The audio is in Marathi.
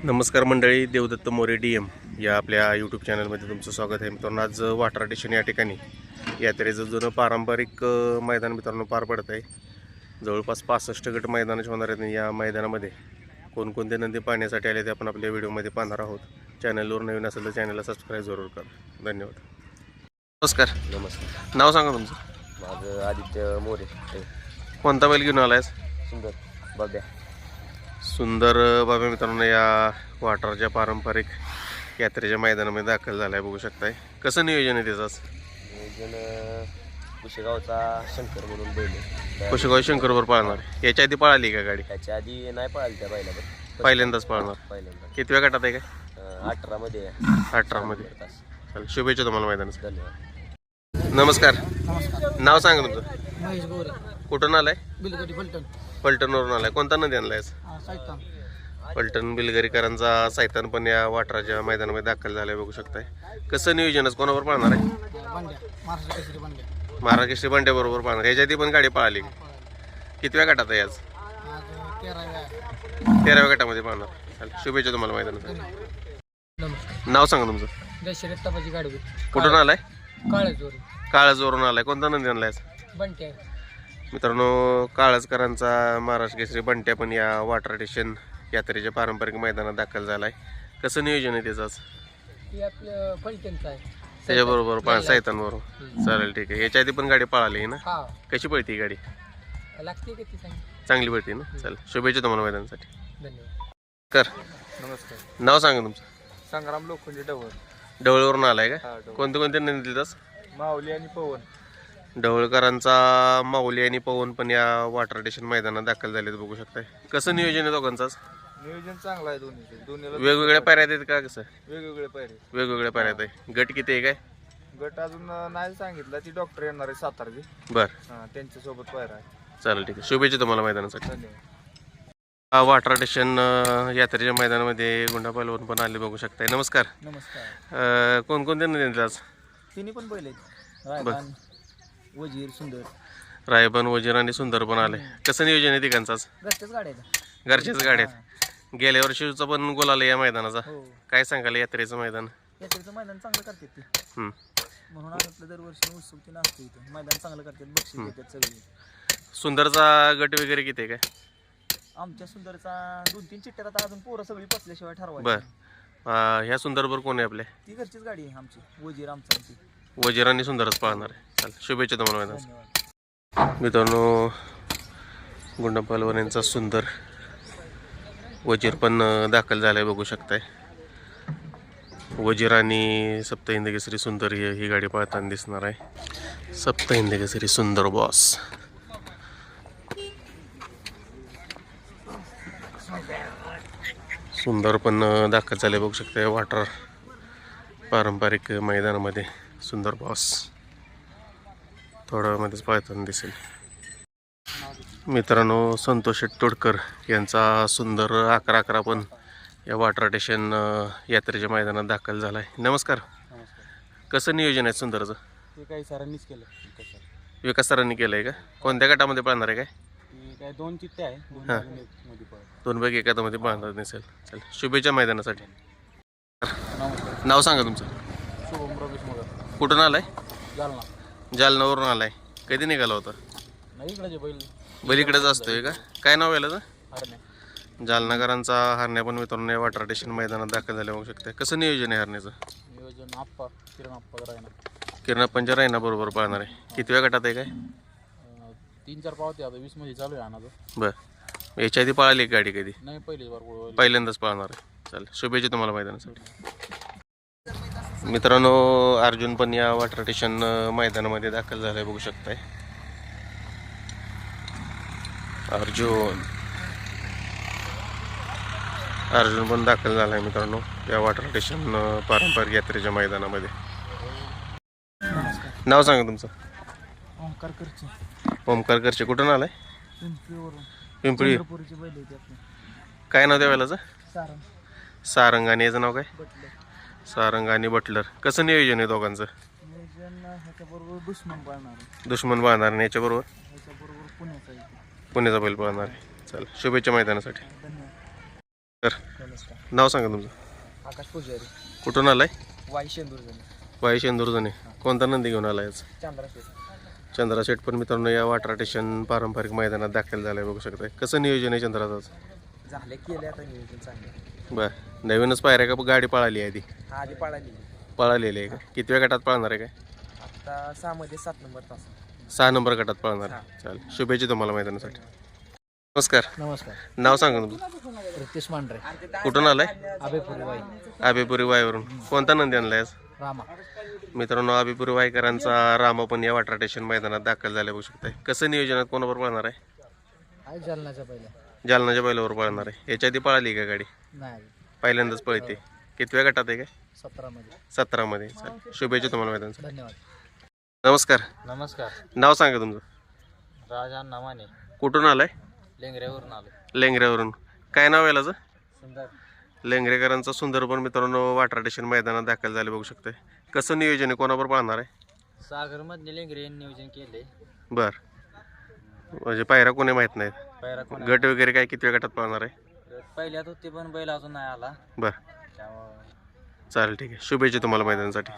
नमस्कार मंडळी, देवदत्त मोरे DM या आपल्या यूट्यूब चॅनलमध्ये तुमचं स्वागत आहे. मित्रांनो, आज वाटरा स्टेशन या ठिकाणी यात्रेचं जुनं पारंपरिक मैदान मित्रांनो पार पडत आहे. जवळपास 65 गट मैदानाचे होणार आहेत. या मैदानामध्ये कोणकोणते नंदी पाहण्यासाठी आले ते आपण आपल्या व्हिडिओमध्ये पाहणार आहोत. चॅनलवर नवीन असेल तर चॅनलला सबस्क्राईब जरूर करा. धन्यवाद. नमस्कार. नाव सांगा तुमचं. माझं आदित्य मोरे. कोणता बैल घेऊन आलाय? सुंदर बाब्या. सुंदर बाबा मित्रांनो या वाटराच्या पारंपरिक यात्रेच्या मैदानामध्ये दाखल झाला आहे. बघू शकताय कसं नियोजन आहे त्याचं. नियोजन कुशेगावचा शंकर म्हणून बैल आहे. कुशेगाव शंकरवर पाळणार. याच्या आधी पळाली का गाडी? त्याच्या आधी नाही पळाली त्या बैलावर. पहिल्यांदाच पळणार. पहिल्यांदा कितव्या गटात आहे काय? 18 मध्ये 18 मध्ये. चालेल, शुभेच्छा तुम्हाला मैदानासाठी. धन्यवाद. नमस्कार. नमस्कार. नाव सांगा तुमचं. महेश गोरे, कुठून आलाय? बिलगडी फलटण. पलटणवरून आलाय. कोणता नदी आणलाय? साहित्यान. पलटण बिलगरीकरांचा सायतान पण या वाटराच्या मैदानामध्ये दाखल झालाय. बघू शकताय कसं नियोजनच कोणावर पाळणार आहे? बंड्या, महाराष्ट्र केसरी बंड्या. महाराष्ट्र बंड्या बरोबर पाळणार. याच्या आधी पण गाडी पळाली. कितव्या गटात आहे आज? आज 13व्या. 13व्या गटामध्ये पाळणार. चालेल, शुभेच्छा तुम्हाला मैदानासाठी. नमस्कार. नाव सांगा तुमचं. दशरथ तपाची गाडवी. कुठून आलाय? काळेजोरी. काळजवरून आलाय. कोणता नंदी आणलाय? बंट्या. मित्रांनो, काळजकरांचा महाराष्ट्र केसरी बंट्या पण या वाटर स्टेशन यात्रेच्या पारंपरिक मैदानात दाखल झालाय. कसं नियोजन आहे त्याचं? ती आपलं फलटणचं आहे. त्याच्याबरोबर सायतांबरोबर. चालेल, ठीक आहे. याच्या आधी पण गाडी पळाली ना? हा. कशी पळती गाडी? लागते का ती सांग. चांगली पळती ना? चालेल, शुभेच्छा तुम्हाला मैदानासाठी. धन्यवाद. कर. नमस्कार. नाव सांगा तुमचं. संग्राम लोखंडे डवळ. ढवळवरून आलाय का? कोणते कोणते नंदी दिलास? माऊली आणि पवन. ढवळकरांचा माऊली आणि पवन पण या वाटर स्टेशन मैदानात दाखल झाले. बघू शकताय कसं नियोजन आहे दोघांचाच. नियोजन चांगलं आहे दोन्हीला. वेगवेगळ्या पायऱ्यात आहेत का? कसं वेगवेगळे पायरे. वेगवेगळ्या पायऱ्यात आहे. गट किती आहे काय? गट अजून नाही सांगितलं. ती डॉक्टर येणार आहे सातारची. बर, त्यांच्यासोबत पायरा आहे. चालेल, ठीक आहे. शुभेच्छा तुम्हाला मैदानासाठी. धन्यवाद. वाटर स्टेशन यात्रेच्या मैदानामध्ये गुंडापालवरून पण आले. बघू शकताय. नमस्कार. नमस्कार. कोणकोणते नंदी आज? तिन्ही पण बैल आहेत. रायबान, वजीर, सुंदर. रायबन, वजीर आणि सुंदर पण आले. कसं नियोजन आहे तिघांचाच? घरच्याच गाड्या आहेत. घरच्याच गाड्यात. गेल्या वर्षीचा पण गोल आला या मैदानाचा. हो. काय सांगाल यात्रेचं मैदान? यात्रेचं मैदान चांगलं करतात ते. हम्म. म्हणून आपलं दरवर्षी उत्सुकते नसते इथं. मैदान चांगलं करतात. बक्षीस देतात सगळी. सुंदरचा गट वगैरे किती आहे काय? आमच्या सुंदरचा 2-3 चिठ्ठ्यात आता अजून पोरं सगळी पचल्याशिवाय ठरवायची. बर, ह्या सुंदरबर कोण आहे आपल्या? ती घरचीच गाडी आहे आमची. वजीर आमचा आमची. वजीर आणि सुंदरच पाळणार आहे. चालेल, शुभेच्छा तुम्हाला मैदान. धन्यवाद. मित्रांनो, गुंडापालवर यांचा सुंदर वजीर पण दाखल झालाय. बघू शकताय वजीर आणि सप्त हिंद केसरी सुंदर ही गाडी पळताना दिसणार आहे. सप्त हिंद केसरी सुंदर बॉस. सुंदर पण दाखल झाले. बघू शकताय वाटर पारंपरिक मैदानामध्ये सुंदर बॉस थोड्या वेळामध्येच पळताना दिसेल. मित्रांनो, संतोष तोडकर यांचा सुंदर 11-11 पण या वाटर स्टेशन यात्रेच्या मैदानात दाखल झाला आहे. नमस्कार. कसं नियोजन आहे सुंदरचं? ते काही सरांनीच केलं. विकास सरांनी केलं आहे का? कोणत्या गटामध्ये पळणार आहे काय? काय 2 चिठ्ठ्या आहे. हां, 2 पैकी एखाद्यामध्ये पळणार नसेल. चालेल, शुभेच्छा मैदानासाठी. नाव सांगा तुमचं. शुभम रमेश मगर. कुठून आलाय? जालना. जालनावरून आलाय. कधी निघाला होता? नाही इकडे बैल. बलीकडेच असतोय का? काय नाव याला? हरण्या. जालनाकरांचा हरण्या पण मित्रांनो या वाटर स्टेशन मैदानात दाखल झाले. बघू शकता कसं नियोजन आहे हरण्याचं. नियोजन आप्पा, किरण आप्पा रायना. किरण पंजा रायना बरोबर पाळणार आहे. कितव्या गटात आहे काय? 3-4 पावते आता 20 मध्ये चालू आहे आणायचं. बरं, याच्या आधी पळाली एक गाडी कधी? नाही पहिलीच बार. पहिल्यांदाच पळणार आहे. चालेल, शुभेच्छा तुम्हाला मैदानासाठी. मित्रांनो, अर्जुन पण या वाटर स्टेशन मैदानामध्ये दाखल झालाय. बघू शकताय अर्जुन पण दाखल झालाय मित्रांनो या वाटर स्टेशन पारंपरिक यात्रेच्या मैदानामध्ये. नाव सांगा तुमचं. ओंकार करचे. ओमकार करचे. कुठून आलाय? पिंपरीवरून. पिंपरी. चंद्रपूरची बैल आहे ती आपली. काय नाव द्यावेलाचं? सारंग. सारंग. आणि याचं नाव काय? बटले. सारंग आणि बटलर. कसं नियोजन आहे दोघांचं? नियोजन ह्याच्याबरोबर दुश्मन पाळणार आहे. दुश्मन पाहणार आणि याच्याबरोबर ह्याच्याबरोबर पुण्याचा आहे. पुण्याचा बैल पाहणार आहे. चालेल, शुभेच्छा मैदानासाठी. धन्यवाद. तर नमस्कार. नाव सांगा तुमचं. आकाश पुजारी, कुठून आलाय? वाई शेंदूर झाले, वाई शेंदूरजणे. कोणता नंदी घेऊन आलाय आज? चांद्रा शेत. चंद्रा शेठ पण मित्रांनो या वाटरा स्टेशन पारंपरिक मैदानात दाखल झालाय, बघू शकताय. कसं नियोजन आहे चंद्राचं आज? झाले केले आता नियोजन चांगलं. बर, नवीनच पायऱ्या का गाडी पळाली आहे ती? हा आधी पळाली, पळालेली आहे का? कितव्या गटात पळणार आहे काय? आता 6 मध्ये 7 नंबर तास. 6 नंबर गटात पळणार आहे. चालेल, शुभेच्छा तुम्हाला मैदानासाठी. नमस्कार. नमस्कार. नाव सांगा तुमचं. रितेश मांढरे, कुठून आलाय? आबेपुरी वाई. आबेपुरी वायवरून. कोणता नंदी आणलाय आज? रामा. मित्रांनो, आबेपुरी वायकरांचा रामा पण या वाटरा स्टेशन मैदानात दाखल झाले, बघू शकताय. कसं नियोजनात कोणाबरोबर पळणार आहे? आहे जालनाच्या पहिल्या. जालनाच्या बैलावर पळणार आहे. याच्या आधी पळाली का गाडी? नाही, पहिल्यांदाच पळते. कितव्या गटात आहे काय? 17 मध्ये. 17 मध्ये. चालेल, शुभेच्छा तुम्हाला मैदानासाठी. धन्यवाद. नमस्कार. नमस्कार. नाव सांगा तुमचं. राजा नामाने, कुठून आलाय? लेंगऱ्यावरून आलो. लेंगऱ्यावरून. काय नाव याला? सुंदर. लेंगरेकरांचा सुंदर पण मित्रांनो वाटरा स्टेशन मैदानात दाखल झाले, बघू शकताय. कसं नियोजन आहे, कोणाबरोबर पळणार आहे? सागर मधले लेंगरे नियोजन केले. बर, म्हणजे पायऱ्या कोणी माहित नाहीत. पैरा गट वगैरे काय कितव्या गटात पळणार आहे? पहिल्यात होते पण बैल अजून नाही आला बर, त्यामुळे. चालेल, ठीक आहे. शुभेच्छा तुम्हाला मैदानासाठी.